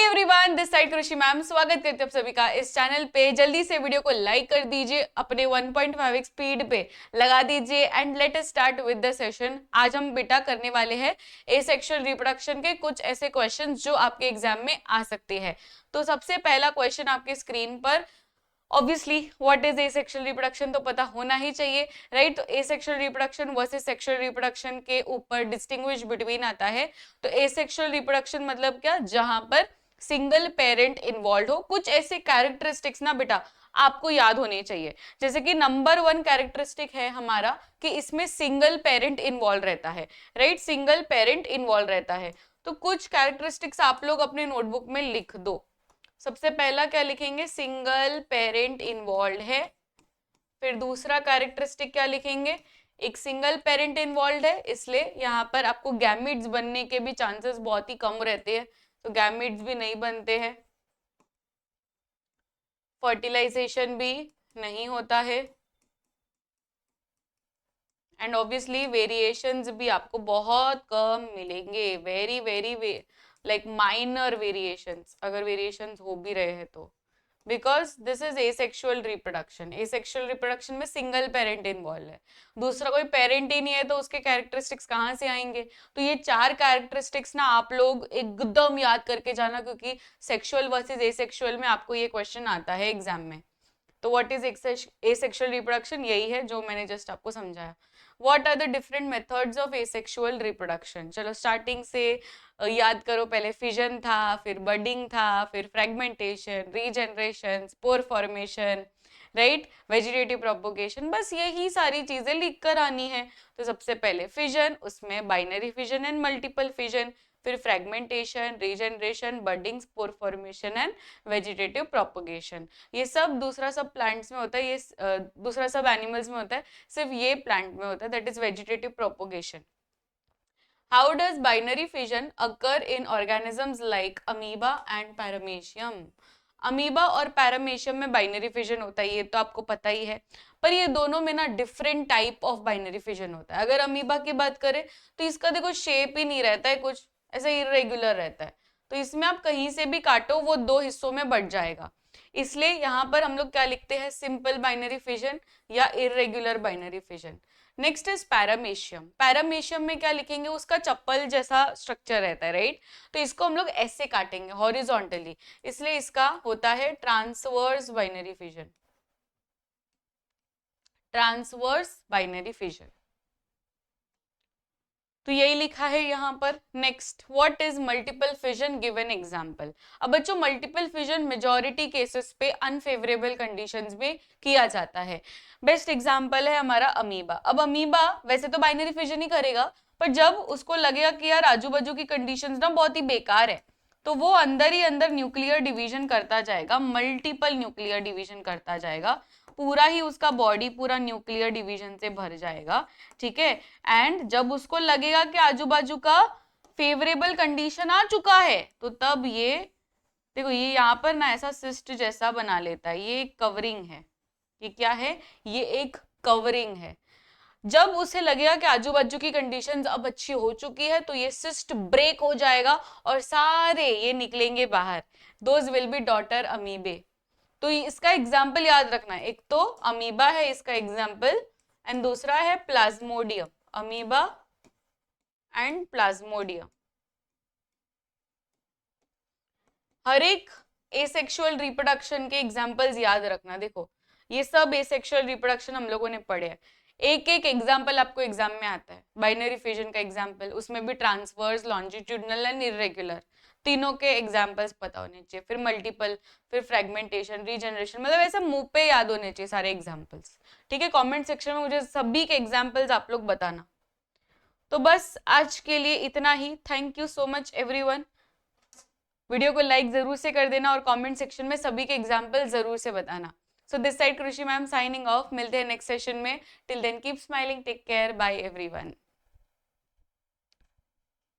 Everyone, this side Krishi ma'am स्वागत करते हैं आप सभी का इस चैनल पे। जल्दी से वीडियो को लाइक कर दीजिए, अपने 1.5x स्पीड पे लगा दीजिए and let us start with the session. आज हम बेटा करने वाले हैं एसेक्सुअल रिप्रोडक्शन के कुछ ऐसे क्वेश्चंस जो आपके एग्जाम में आ सकते हैं। तो सबसे पहला क्वेश्चन आपके स्क्रीन पर, obviously what is asexual reproduction तो पता होना ही चाहिए, राइट। तो asexual reproduction versus sexual reproduction के ऊपर डिस्टिंग्विश बिटवीन आता है। तो एसेक्सुअल रिप्रोडक्शन मतलब क्या, जहां पर सिंगल पेरेंट इन्वॉल्व हो। कुछ ऐसे कैरेक्टरिस्टिक्स ना बेटा आपको याद होने चाहिए, जैसे कि नंबर 1 कैरेक्टरिस्टिक है हमारा कि इसमें सिंगल पेरेंट इन्वॉल्व रहता है, राइट। सिंगल पेरेंट इन्वॉल्व रहता है। तो कुछ कैरेक्टरिस्टिक्स आप लोग अपने नोटबुक में लिख दो। सबसे पहला क्या लिखेंगे, सिंगल पेरेंट इन्वॉल्व है। फिर दूसरा कैरेक्टरिस्टिक क्या लिखेंगे, एक सिंगल पेरेंट इन्वॉल्व है, इसलिए यहाँ पर आपको गैमिट्स बनने के भी चांसेस बहुत ही कम रहते हैं, तो गैमिट्स भी नहीं बनते हैं। फर्टिलाइजेशन भी नहीं होता है एंड ऑब्वियसली वेरिएशंस भी आपको बहुत कम मिलेंगे, very very like minor variations, अगर वेरिएशंस हो भी रहे हैं तो, because this is asexual reproduction. Asexual reproduction में सिंगल पेरेंट इन्वॉल्व है, दूसरा कोई पेरेंट ही नहीं है, तो उसके कैरेक्टरिस्टिक्स कहाँ से आएंगे। तो ये 4 कैरेक्टरिस्टिक्स ना आप लोग एकदम याद करके जाना, क्योंकि सेक्सुअल वर्सेस एसेक्सुअल में आपको ये क्वेश्चन आता है एग्जाम में। तो व्हाट इज एसेक्सुअल रिप्रोडक्शन, यही है जो मैंने जस्ट आपको समझाया। What are the different methods of asexual reproduction, चलो स्टार्टिंग से याद करो। पहले फिजन था, फिर बडिंग था, फिर fragmentation, regeneration, spore formation, right, vegetative propagation, बस यही सारी चीजें लिख कर आनी है। तो सबसे पहले फिजन, उसमें binary fission and multiple fission, फिर fragmentation, regeneration, budding, spore formation and vegetative propagation. ये सब दूसरा सब प्लांट्स में होता है, ये दूसरा सब एनिमल्स में होता है, सिर्फ ये प्लांट में होता है, that is vegetative propagation. How does binary fission occur in organisms like amoeba and paramecium? Amoeba और पैरामेशियम में बाइनरी फिजन होता है, ये तो आपको पता ही है, पर ये दोनों में ना different type of binary fission होता है। अगर अमीबा की बात करें तो इसका देखो शेप ही नहीं रहता है, कुछ ऐसे इरेगुलर रहता है, तो इसमें आप कहीं से भी काटो वो 2 हिस्सों में बट जाएगा। इसलिए यहाँ पर हम लोग क्या लिखते हैं, सिंपल बाइनरी फिजन या irregular binary fission. Next is paramecium. Paramecium में क्या लिखेंगे, उसका चप्पल जैसा स्ट्रक्चर रहता है, राइट। तो इसको हम लोग ऐसे काटेंगे हॉरिजॉन्टली, इसलिए इसका होता है transverse binary fission. Transverse binary fission, तो यही लिखा है यहाँ पर। Next, what is multiple fission, give an example. अब बच्चों मल्टीपल फिजन मेजॉरिटी केसेस पे अनफेवरेबल कंडीशंस में किया जाता है। बेस्ट एग्जांपल है हमारा अमीबा। अब अमीबा वैसे तो बाइनरी फिजन ही करेगा, पर जब उसको लगेगा कि यार आजू बाजू की कंडीशंस ना बहुत ही बेकार है, तो वो अंदर ही अंदर न्यूक्लियर डिवीजन करता जाएगा, मल्टीपल न्यूक्लियर डिवीजन करता जाएगा, पूरा ही उसका बॉडी पूरा न्यूक्लियर डिवीजन से भर जाएगा, ठीक है। एंड जब उसको लगेगा कि आजू बाजू का फेवरेबल कंडीशन आ चुका है, तो तब ये देखो, ये यहाँ पर ना ऐसा सिस्ट जैसा बना लेता है, ये एक कवरिंग है। ये क्या है, ये एक कवरिंग है। जब उसे लगेगा कि आजू बाजू की कंडीशंस अब अच्छी हो चुकी है, तो ये सिस्ट ब्रेक हो जाएगा और सारे ये निकलेंगे बाहर। Those will be daughter amoebae. तो इसका एग्जाम्पल याद रखना है, एक तो अमीबा है इसका एग्जाम्पल, एंड दूसरा है प्लाज्मोडियम। Amoeba and plasmodium. हर एक एसेक्सुअल रिप्रोडक्शन के एग्जाम्पल्स याद रखना। देखो ये सब एसेक्सुअल रिप्रोडक्शन हम लोगों ने पढ़े हैं, एक एक एग्जाम्पल आपको एग्जाम में आता है। बाइनरी फिजन का एग्जाम्पल, उसमें भी ट्रांसवर्स, लॉन्जिट्यूडनल एंड इरेगुलर, तीनों के एग्जाम्पल्स पता होने चाहिए। फिर मल्टीपल, फिर फ्रेगमेंटेशन, रीजनरेशन, मतलब ऐसे मुंह पे याद होने चाहिए सारे एग्जाम्पल्स, ठीक है। कमेंट सेक्शन में मुझे सभी के एग्जाम्पल्स आप लोग बताना। तो बस आज के लिए इतना ही। Thank you so much everyone. Video को लाइक जरूर से कर देना और कमेंट सेक्शन में सभी के एग्जाम्पल जरूर से बताना। So this side Krishi ma'am signing off, मिलते हैं नेक्स्ट सेशन में। Till then keep smiling, take care, bye everyone.